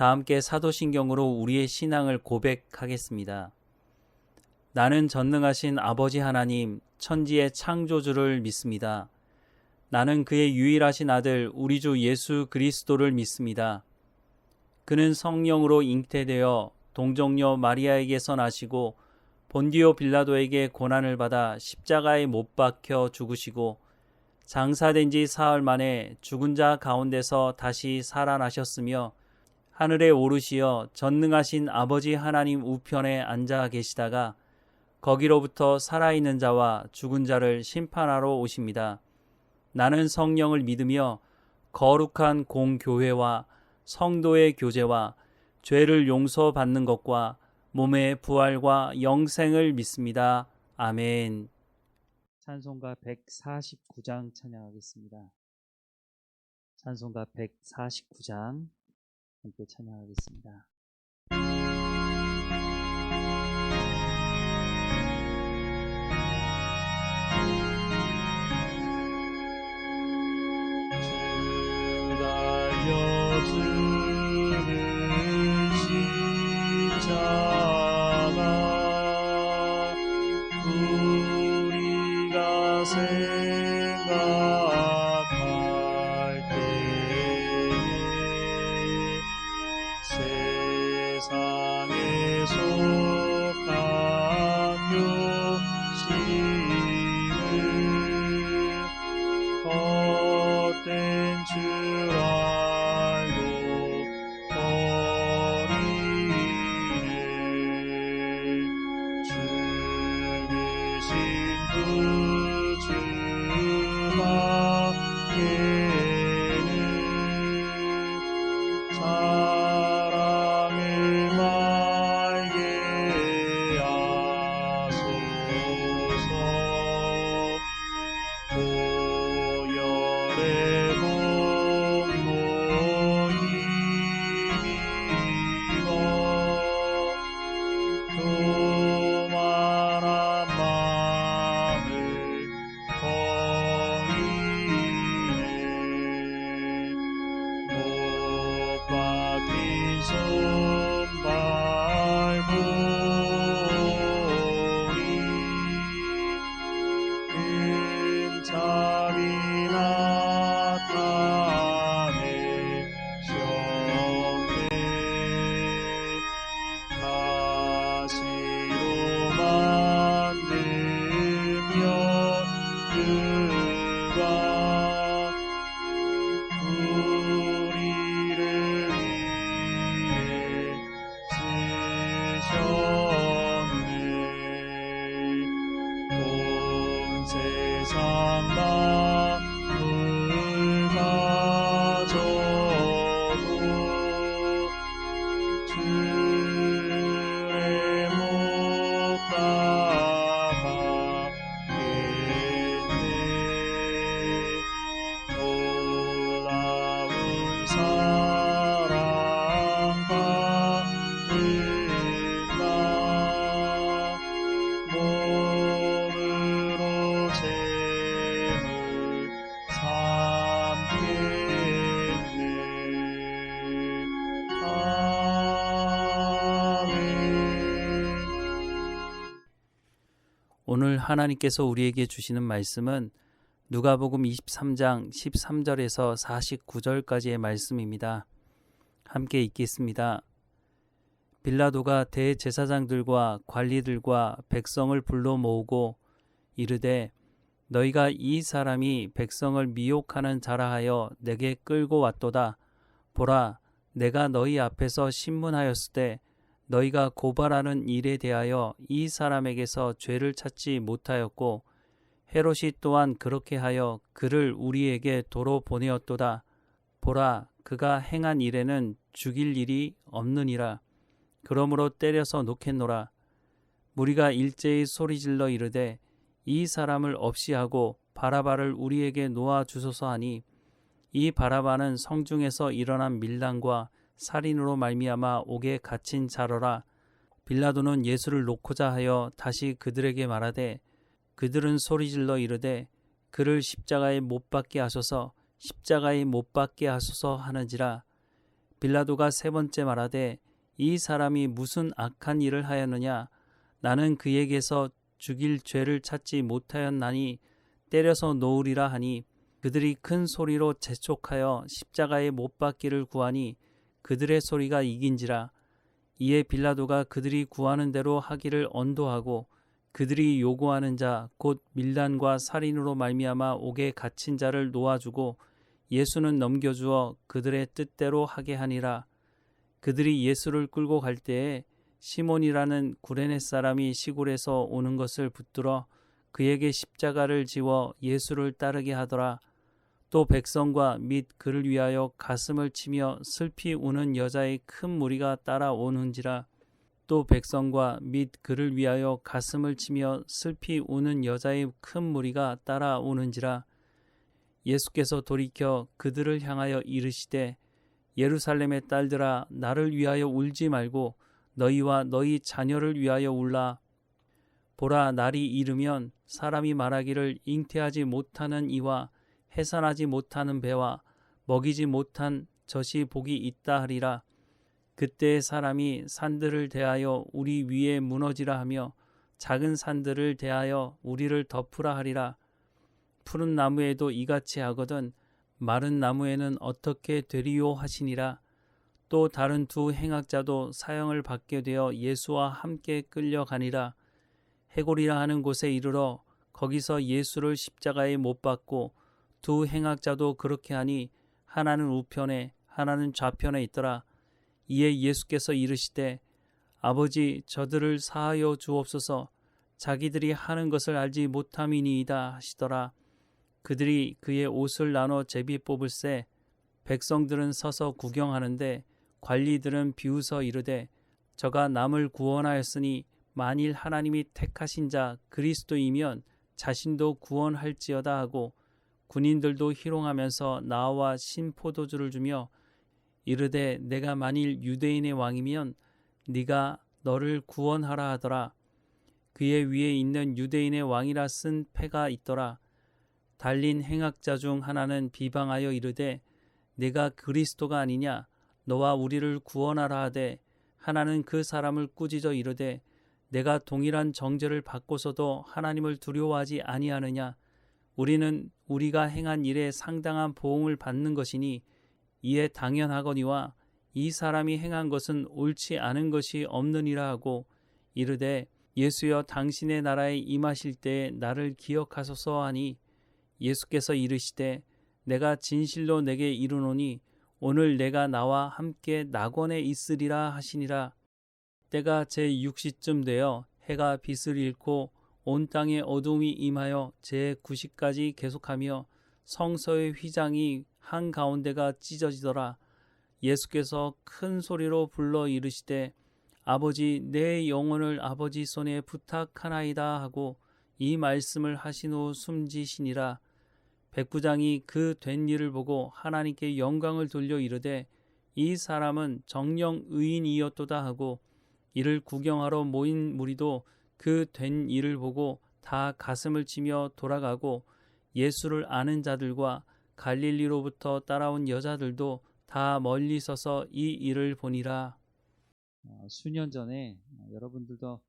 다 함께 사도신경으로 우리의 신앙을 고백하겠습니다. 나는 전능하신 아버지 하나님, 천지의 창조주를 믿습니다. 나는 그의 유일하신 아들 우리 주 예수 그리스도를 믿습니다. 그는 성령으로 잉태되어 동정녀 마리아에게서 나시고 본디오 빌라도에게 고난을 받아 십자가에 못 박혀 죽으시고 장사된 지 사흘 만에 죽은 자 가운데서 다시 살아나셨으며 하늘에 오르시어 전능하신 아버지 하나님 우편에 앉아 계시다가 거기로부터 살아있는 자와 죽은 자를 심판하러 오십니다. 나는 성령을 믿으며 거룩한 공교회와 성도의 교제와 죄를 용서받는 것과 몸의 부활과 영생을 믿습니다. 아멘. 찬송가 149장 찬양하겠습니다. 찬송가 149장 함께 찬양하겠습니다. 주는 십자가 우리가 생각할 때에 세상에 속한 욕심을 헛된 줄 알고 버리네. 죽으신 구주 밖에는 사랑을 말게 하소서. 보혈의 공로 힘입어 교만한 마음을 버리네. 못 박힌 손발보리 은잡이 나타내셨네. 가시로 만든 연극과 우리를 위해 쓰셨네. 온 세상 만물 가져도 주의 못 따라가겠네. 놀라운 사랑 받는다. 몸으로 재물 삼겠네. 아멘. 오늘 하나님께서 우리에게 주시는 말씀은 누가복음 23장 13절에서 49절까지의 말씀입니다. 함께 읽겠습니다. 빌라도가 대제사장들과 관리들과 백성을 불러 모으고 이르되 너희가 이 사람이 백성을 미혹하는 자라 하여 내게 끌고 왔도다. 보라, 내가 너희 앞에서 신문하였을 때 너희가 고발하는 일에 대하여 이 사람에게서 죄를 찾지 못하였고 헤롯이 또한 그렇게 하여 그를 우리에게 도로 보내었도다. 보라, 그가 행한 일에는 죽일 일이 없느니라. 그러므로 때려서 놓겠노라. 무리가 일제히 소리질러 이르되 이 사람을 없이 하고 바라바를 우리에게 놓아 주소서 하니 이 바라바는 성중에서 일어난 밀당과 살인으로 말미암아 옥에 갇힌 자러라. 빌라도는 예수를 놓고자 하여 다시 그들에게 말하되 그들은 소리질러 이르되 그를 십자가에 못 박게 하소서 십자가에 못 박게 하소서 하는지라. 빌라도가 세 번째 말하되 이 사람이 무슨 악한 일을 하였느냐? 나는 그에게서 죽일 죄를 찾지 못하였나니 때려서 놓으리라 하니 그들이 큰 소리로 재촉하여 십자가에 못 박기를 구하니 그들의 소리가 이긴지라. 이에 빌라도가 그들이 구하는 대로 하기를 언도하고 그들이 요구하는 자 곧 밀단과 살인으로 말미암아 옥에 갇힌 자를 놓아주고 예수는 넘겨주어 그들의 뜻대로 하게 하니라. 그들이 예수를 끌고 갈 때에 시몬이라는 구레네 사람이 시골에서 오는 것을 붙들어 그에게 십자가를 지워 예수를 따르게 하더라. 또 백성과 및 그를 위하여 가슴을 치며 슬피 우는 여자의 큰 무리가 따라오는지라. 또 백성과 및 그를 위하여 가슴을 치며 슬피 우는 여자의 큰 무리가 따라오는지라. 예수께서 돌이켜 그들을 향하여 이르시되 예루살렘의 딸들아 나를 위하여 울지 말고 너희와 너희 자녀를 위하여 울라. 보라 날이 이르면 사람이 말하기를 잉태하지 못하는 이와 해산하지 못하는 배와 먹이지 못한 젖이 복이 있다 하리라. 그때 사람이 산들을 대하여 우리 위에 무너지라 하며 작은 산들을 대하여 우리를 덮으라 하리라. 푸른 나무에도 이같이 하거든 마른 나무에는 어떻게 되리요 하시니라. 또 다른 두 행악자도 사형을 받게 되어 예수와 함께 끌려가니라. 해골이라 하는 곳에 이르러 거기서 예수를 십자가에 못 박고 두 행악자도 그렇게 하니 하나는 우편에 하나는 좌편에 있더라. 이에 예수께서 이르시되 아버지 저들을 사하여 주옵소서 자기들이 하는 것을 알지 못함이니이다 하시더라. 그들이 그의 옷을 나눠 제비 뽑을새 백성들은 서서 구경하는데 관리들은 비웃어 이르되 저가 남을 구원하였으니 만일 하나님이 택하신 자 그리스도이면 자신도 구원할지어다 하고 군인들도 희롱하면서 나와 신포도주를 주며 이르되 내가 만일 유대인의 왕이면 네가 너를 구원하라 하더라. 그의 위에 있는 유대인의 왕이라 쓴 패가 있더라. 달린 행악자 중 하나는 비방하여 이르되 네가 그리스도가 아니냐 너와 우리를 구원하라 하되 하나는 그 사람을 꾸짖어 이르되 내가 동일한 정죄를 받고서도 하나님을 두려워하지 아니하느냐. 우리는 우리가 행한 일에 상당한 보응을 받는 것이니 이에 당연하거니와 이 사람이 행한 것은 옳지 않은 것이 없느니라 하고 이르되 예수여 당신의 나라에 임하실 때에 나를 기억하소서 하니 예수께서 이르시되 내가 진실로 내게 이르노니 오늘 내가 나와 함께 낙원에 있으리라 하시니라. 때가 제6시쯤 되어 해가 빛을 잃고 온 땅에 어둠이 임하여 제9시까지 계속하며 성서의 휘장이 한가운데가 찢어지더라. 예수께서 큰 소리로 불러 이르시되 아버지 내 영혼을 아버지 손에 부탁하나이다 하고 이 말씀을 하신 후 숨지시니라. 백부장이 그 된 일을 보고 하나님께 영광을 돌려 이르되 이 사람은 정령 의인이었도다 하고 이를 구경하러 모인 무리도 그 된 일을 보고 다 가슴을 치며 돌아가고 예수를 아는 자들과 갈릴리로부터 따라온 여자들도 다 멀리 서서 이 일을 보니라. 수년 전에 여러분들도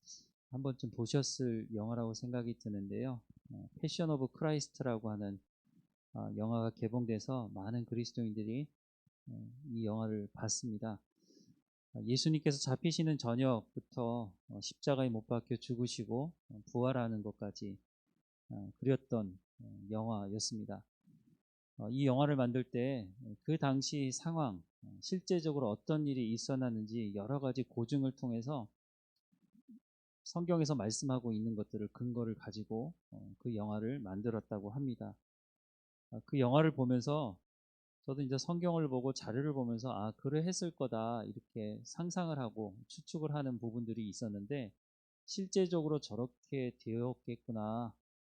한 번쯤 보셨을 영화라고 생각이 드는데요. 패션 오브 크라이스트라고 하는 영화가 개봉돼서 많은 그리스도인들이 이 영화를 봤습니다. 예수님께서 잡히시는 저녁부터 십자가에 못 박혀 죽으시고 부활하는 것까지 그렸던 영화였습니다. 이 영화를 만들 때 그 당시 상황, 실제적으로 어떤 일이 있었는지 여러 가지 고증을 통해서 성경에서 말씀하고 있는 것들을 근거를 가지고 그 영화를 만들었다고 합니다. 그 영화를 보면서 저도 이제 성경을 보고 자료를 보면서 그래 했을 거다 이렇게 상상을 하고 추측을 하는 부분들이 있었는데 실제적으로 저렇게 되었겠구나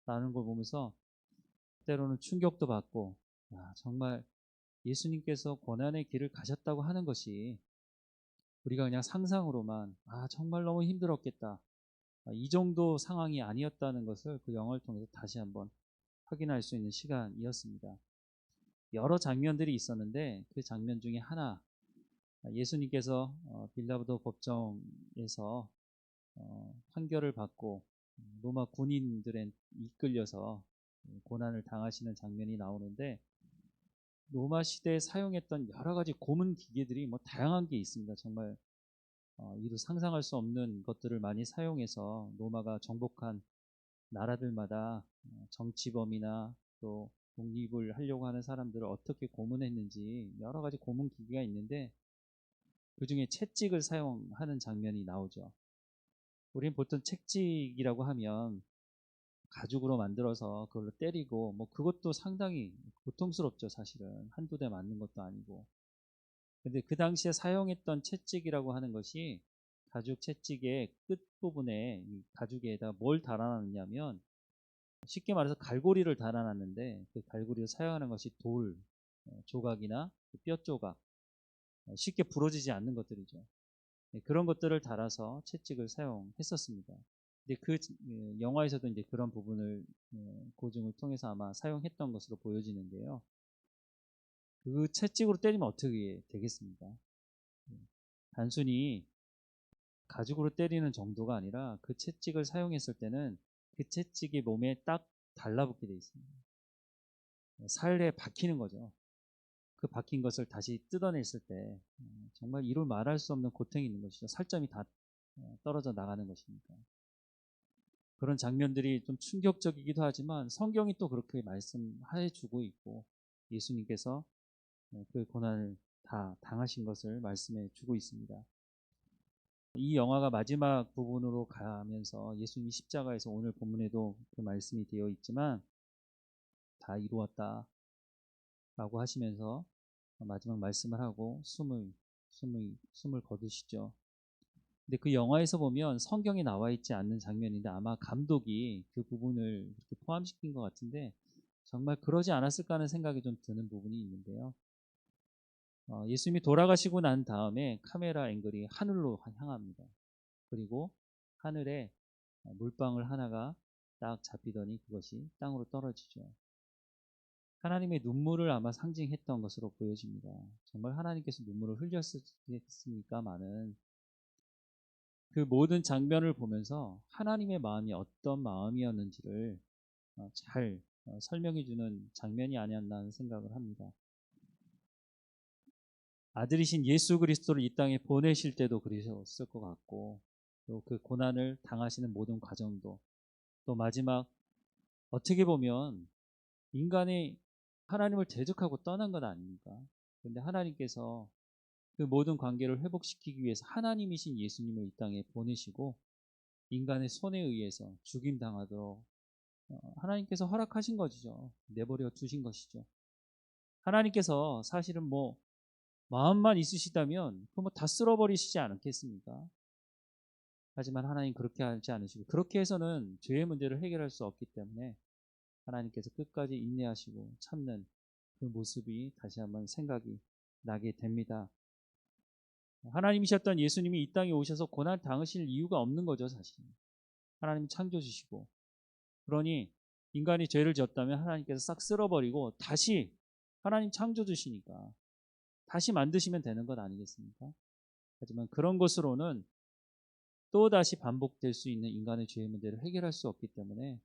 라는 걸 보면서 때로는 충격도 받고 정말 예수님께서 고난의 길을 가셨다고 하는 것이 우리가 그냥 상상으로만 정말 너무 힘들었겠다 이 정도 상황이 아니었다는 것을 그 영화를 통해서 다시 한번 확인할 수 있는 시간이었습니다. 여러 장면들이 있었는데 그 장면 중에 하나 예수님께서 빌라도 법정에서 판결을 받고 로마 군인들에 이끌려서 고난을 당하시는 장면이 나오는데, 로마 시대에 사용했던 여러 가지 고문 기계들이 뭐 다양한 게 있습니다. 정말 이루 상상할 수 없는 것들을 많이 사용해서 로마가 정복한 나라들마다 정치범이나 또 독립을 하려고 하는 사람들을 어떻게 고문했는지 여러 가지 고문 기계가 있는데, 그 중에 채찍을 사용하는 장면이 나오죠. 우리는 보통 채찍이라고 하면 가죽으로 만들어서 그걸로 때리고, 뭐 그것도 상당히 고통스럽죠. 사실은 한두 대 맞는 것도 아니고. 근데 그 당시에 사용했던 채찍이라고 하는 것이, 가죽 채찍의 끝부분에 이 가죽에다 뭘 달아놨냐면, 쉽게 말해서 갈고리를 달아놨는데, 그 갈고리를 사용하는 것이 돌 조각이나 뼈 조각, 쉽게 부러지지 않는 것들이죠. 그런 것들을 달아서 채찍을 사용했었습니다. 근데 그 영화에서도 이제 그런 부분을 고증을 통해서 아마 사용했던 것으로 보여지는데요. 그 채찍으로 때리면 어떻게 되겠습니까? 단순히 가죽으로 때리는 정도가 아니라, 그 채찍을 사용했을 때는 그 채찍이 몸에 딱 달라붙게 되어 있습니다. 살에 박히는 거죠. 그 박힌 것을 다시 뜯어냈을 때 정말 이루 말할 수 없는 고통이 있는 것이죠. 살점이 다 떨어져 나가는 것이니까. 그런 장면들이 좀 충격적이기도 하지만 성경이 또 그렇게 말씀해 주고 있고, 예수님께서 그 고난을 다 당하신 것을 말씀해 주고 있습니다. 이 영화가 마지막 부분으로 가면서 예수님이 십자가에서, 오늘 본문에도 그 말씀이 되어 있지만, 다 이루었다 라고 하시면서 마지막 말씀을 하고 숨을 거두시죠. 근데 그 영화에서 보면 성경에 나와 있지 않는 장면인데, 아마 감독이 그 부분을 이렇게 포함시킨 것 같은데, 정말 그러지 않았을까 하는 생각이 좀 드는 부분이 있는데요. 예수님이 돌아가시고 난 다음에 카메라 앵글이 하늘로 향합니다. 그리고 하늘에 물방울 하나가 딱 잡히더니 그것이 땅으로 떨어지죠. 하나님의 눈물을 아마 상징했던 것으로 보여집니다. 정말 하나님께서 눈물을 흘렸겠습니까마는, 그 모든 장면을 보면서 하나님의 마음이 어떤 마음이었는지를 잘 설명해 주는 장면이 아니었나 하는 생각을 합니다. 아들이신 예수 그리스도를 이 땅에 보내실 때도 그러셨을 것 같고, 또 그 고난을 당하시는 모든 과정도, 또 마지막 어떻게 보면 인간이 하나님을 대적하고 떠난 것 아닙니까? 그런데 하나님께서 그 모든 관계를 회복시키기 위해서 하나님이신 예수님을 이 땅에 보내시고, 인간의 손에 의해서 죽임당하도록 하나님께서 허락하신 것이죠. 내버려 두신 것이죠. 하나님께서 사실은 뭐 마음만 있으시다면 그거 뭐 다 쓸어버리시지 않겠습니까? 하지만 하나님 그렇게 하지 않으시고, 그렇게 해서는 죄의 문제를 해결할 수 없기 때문에 하나님께서 끝까지 인내하시고 참는 그 모습이 다시 한번 생각이 나게 됩니다. 하나님이셨던 예수님이 이 땅에 오셔서 고난 당하실 이유가 없는 거죠. 사실 하나님 창조주시고, 그러니 인간이 죄를 지었다면 하나님께서 싹 쓸어버리고 다시 하나님 창조주시니까 다시 만드시면 되는 것 아니겠습니까? 하지만 그런 것으로는 또 다시 반복될 수 있는 인간의 죄의 문제를 해결할 수 없기 때문에,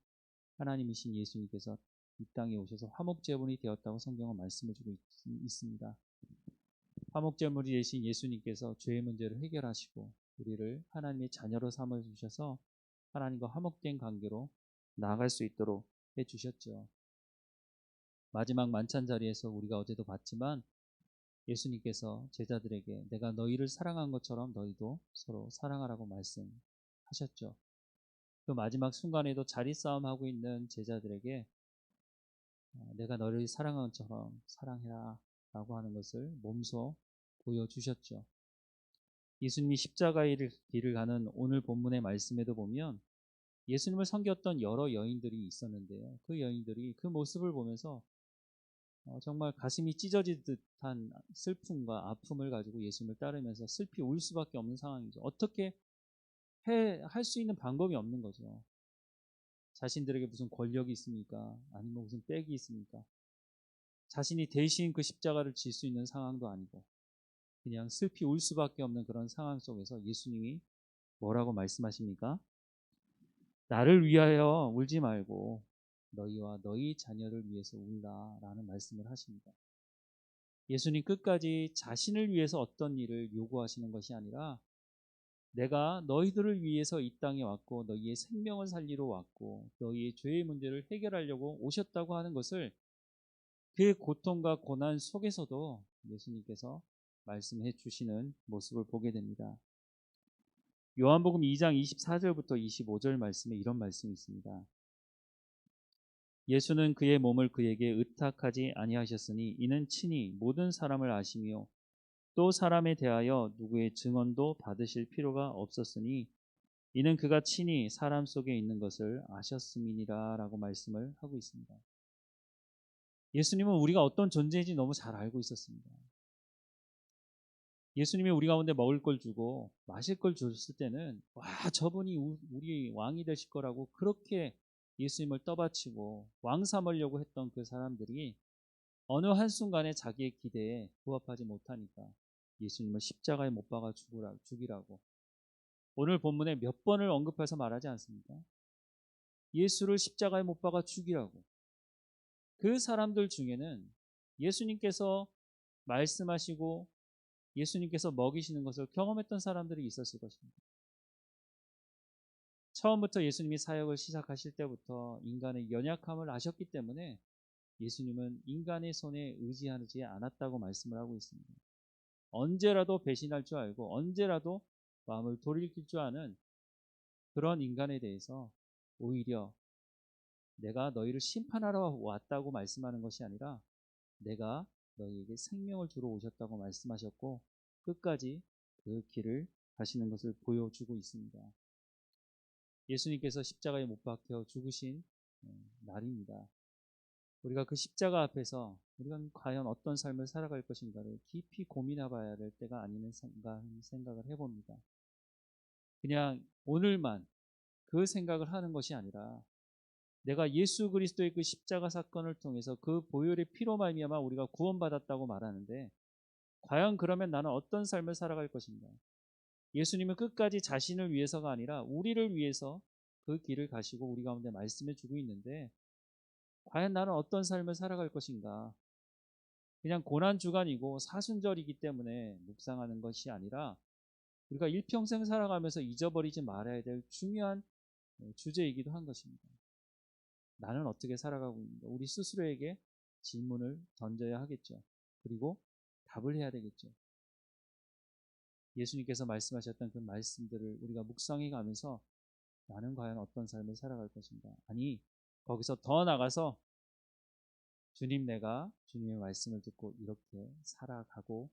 하나님이신 예수님께서 이 땅에 오셔서 화목제물이 되었다고 성경은 말씀해 주고 있습니다. 화목제물이 되신 예수님께서 죄의 문제를 해결하시고 우리를 하나님의 자녀로 삼아 주셔서 하나님과 화목된 관계로 나아갈 수 있도록 해주셨죠. 마지막 만찬 자리에서 우리가 어제도 봤지만, 예수님께서 제자들에게 내가 너희를 사랑한 것처럼 너희도 서로 사랑하라고 말씀하셨죠. 그 마지막 순간에도 자리 싸움하고 있는 제자들에게 내가 너를 사랑한 것처럼 사랑해라 라고 하는 것을 몸소 보여주셨죠. 예수님이 십자가의 길을 가는 오늘 본문의 말씀에도 보면 예수님을 섬겼던 여러 여인들이 있었는데요. 그 여인들이 그 모습을 보면서 정말 가슴이 찢어질 듯한 슬픔과 아픔을 가지고 예수님을 따르면서 슬피 울 수밖에 없는 상황이죠. 어떻게 할 수 있는 방법이 없는 거죠. 자신들에게 무슨 권력이 있습니까? 아니면 무슨 빽이 있습니까? 자신이 대신 그 십자가를 질 수 있는 상황도 아니고, 그냥 슬피 울 수밖에 없는 그런 상황 속에서 예수님이 뭐라고 말씀하십니까? 나를 위하여 울지 말고 너희와 너희 자녀를 위해서 울라라는 말씀을 하십니다. 예수님 끝까지 자신을 위해서 어떤 일을 요구하시는 것이 아니라 내가 너희들을 위해서 이 땅에 왔고 너희의 생명을 살리러 왔고 너희의 죄의 문제를 해결하려고 오셨다고 하는 것을 그 고통과 고난 속에서도 예수님께서 말씀해 주시는 모습을 보게 됩니다. 요한복음 2장 24절부터 25절 말씀에 이런 말씀이 있습니다. 예수는 그의 몸을 그에게 의탁하지 아니하셨으니 이는 친히 모든 사람을 아시며 또 사람에 대하여 누구의 증언도 받으실 필요가 없었으니 이는 그가 친히 사람 속에 있는 것을 아셨음이니라 라고 말씀을 하고 있습니다. 예수님은 우리가 어떤 존재인지 너무 잘 알고 있었습니다. 예수님이 우리 가운데 먹을 걸 주고 마실 걸 줬을 때는 와 저분이 우리 왕이 되실 거라고 그렇게 예수님을 떠받치고 왕 삼으려고 했던 그 사람들이 어느 한순간에 자기의 기대에 부합하지 못하니까 예수님을 십자가에 못 박아 죽이라고 오늘 본문에 몇 번을 언급해서 말하지 않습니까? 예수를 십자가에 못 박아 죽이라고. 그 사람들 중에는 예수님께서 말씀하시고 예수님께서 먹이시는 것을 경험했던 사람들이 있었을 것입니다. 처음부터 예수님이 사역을 시작하실 때부터 인간의 연약함을 아셨기 때문에 예수님은 인간의 손에 의지하지 않았다고 말씀을 하고 있습니다. 언제라도 배신할 줄 알고 언제라도 마음을 돌이킬 줄 아는 그런 인간에 대해서 오히려 내가 너희를 심판하러 왔다고 말씀하는 것이 아니라 내가 너희에게 생명을 주러 오셨다고 말씀하셨고 끝까지 그 길을 가시는 것을 보여주고 있습니다. 예수님께서 십자가에 못 박혀 죽으신 날입니다. 우리가 그 십자가 앞에서 우리가 과연 어떤 삶을 살아갈 것인가를 깊이 고민해 봐야 될 때가 아니는 생각을 해봅니다. 그냥 오늘만 그 생각을 하는 것이 아니라 내가 예수 그리스도의 그 십자가 사건을 통해서 그 보혈의 피로 말미암아 우리가 구원받았다고 말하는데 과연 그러면 나는 어떤 삶을 살아갈 것인가? 예수님은 끝까지 자신을 위해서가 아니라 우리를 위해서 그 길을 가시고 우리 가운데 말씀해 주고 있는데 과연 나는 어떤 삶을 살아갈 것인가? 그냥 고난주간이고 사순절이기 때문에 묵상하는 것이 아니라 우리가 일평생 살아가면서 잊어버리지 말아야 될 중요한 주제이기도 한 것입니다. 나는 어떻게 살아가고 있는가? 우리 스스로에게 질문을 던져야 하겠죠. 그리고 답을 해야 되겠죠. 예수님께서 말씀하셨던 그 말씀들을 우리가 묵상해 가면서 나는 과연 어떤 삶을 살아갈 것인가? 아니, 거기서 더 나가서 주님 내가 주님의 말씀을 듣고 이렇게 살아가고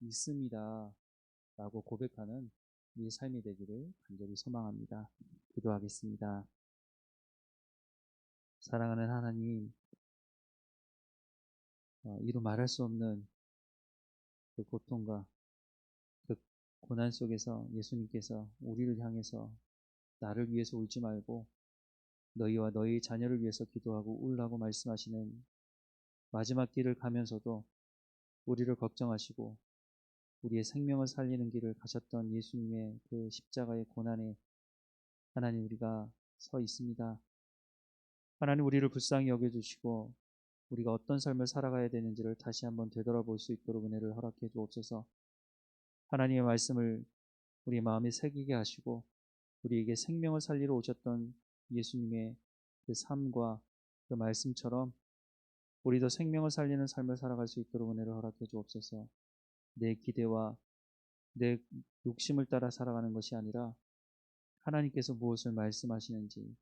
있습니다. 라고 고백하는 우리의 삶이 되기를 간절히 소망합니다. 기도하겠습니다. 사랑하는 하나님, 이루 말할 수 없는 그 고통과 그 고난 속에서 예수님께서 우리를 향해서 나를 위해서 울지 말고 너희와 너희 자녀를 위해서 기도하고 울라고 말씀하시는 마지막 길을 가면서도 우리를 걱정하시고 우리의 생명을 살리는 길을 가셨던 예수님의 그 십자가의 고난에 하나님 우리가 서 있습니다. 하나님 우리를 불쌍히 여겨주시고 우리가 어떤 삶을 살아가야 되는지를 다시 한번 되돌아볼 수 있도록 은혜를 허락해 주옵소서. 하나님의 말씀을 우리 마음에 새기게 하시고 우리에게 생명을 살리러 오셨던 예수님의 그 삶과 그 말씀처럼 우리도 생명을 살리는 삶을 살아갈 수 있도록 은혜를 허락해 주옵소서. 내 기대와 내 욕심을 따라 살아가는 것이 아니라 하나님께서 무엇을 말씀하시는지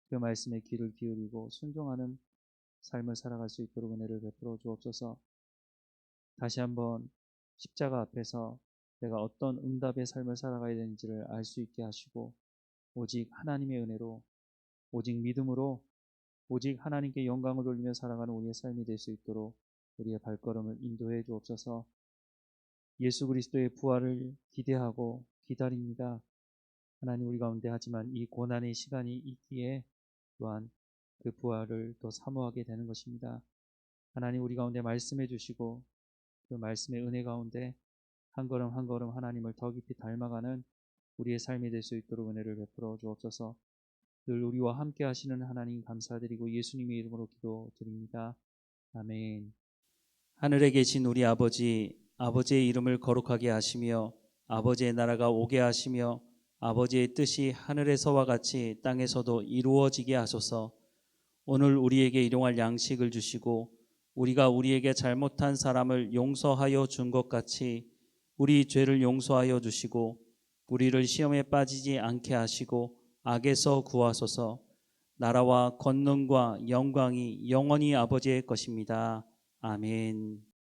그 말씀에 귀를 기울이고 순종하는 삶을 살아갈 수 있도록 은혜를 베풀어 주옵소서. 다시 한번 십자가 앞에서 내가 어떤 응답의 삶을 살아가야 되는지를 알 수 있게 하시고 오직 하나님의 은혜로 오직 믿음으로 오직 하나님께 영광을 돌리며 살아가는 우리의 삶이 될 수 있도록 우리의 발걸음을 인도해 주옵소서. 예수 그리스도의 부활을 기대하고 기다립니다. 하나님 우리 가운데 하지만 이 고난의 시간이 있기에 또한 그 부활을 더 사모하게 되는 것입니다. 하나님 우리 가운데 말씀해 주시고 그 말씀의 은혜 가운데 한 걸음 한 걸음 하나님을 더 깊이 닮아가는 우리의 삶이 될 수 있도록 은혜를 베풀어 주옵소서. 늘 우리와 함께 하시는 하나님 감사드리고 예수님의 이름으로 기도드립니다. 아멘. 하늘에 계신 우리 아버지, 아버지의 이름을 거룩하게 하시며 아버지의 나라가 오게 하시며 아버지의 뜻이 하늘에서와 같이 땅에서도 이루어지게 하소서. 오늘 우리에게 일용할 양식을 주시고 우리가 우리에게 잘못한 사람을 용서하여 준 것 같이 우리 죄를 용서하여 주시고 우리를 시험에 빠지지 않게 하시고 악에서 구하소서. 나라와 권능과 영광이 영원히 아버지의 것입니다. 아멘.